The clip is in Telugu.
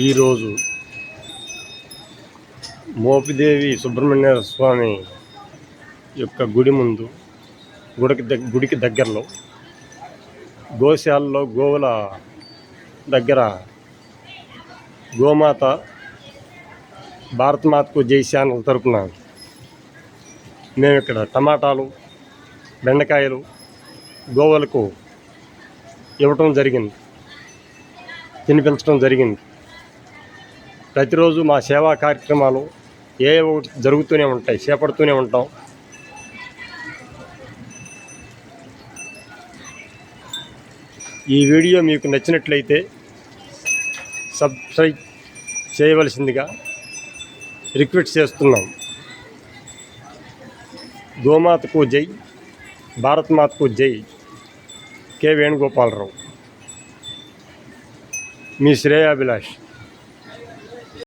ఈరోజు మోపిదేవి సుబ్రహ్మణ్య స్వామి యొక్క గుడి ముందు గుడికి దగ్గరలో గోశాలలో గోవుల దగ్గర గోమాత భారత్ మాతకు జై ఛానల్ తరపున మేము ఇక్కడ టమాటాలు, బెండకాయలు గోవులకు ఇవ్వటం జరిగింది, తినిపించడం జరిగింది. ప్రతిరోజు మా సేవా కార్యక్రమాలు ఒకటి జరుగుతూనే ఉంటాయి, చేపడుతూనే ఉంటాం. ఈ వీడియో మీకు నచ్చినట్లయితే సబ్స్క్రైబ్ చేయవలసిందిగా రిక్వెస్ట్ చేస్తున్నాం. గోమాతకు జై, భారత్ మాతకు జై. కె వేణుగోపాలరావు, మీ శ్రేయాభిలాష్.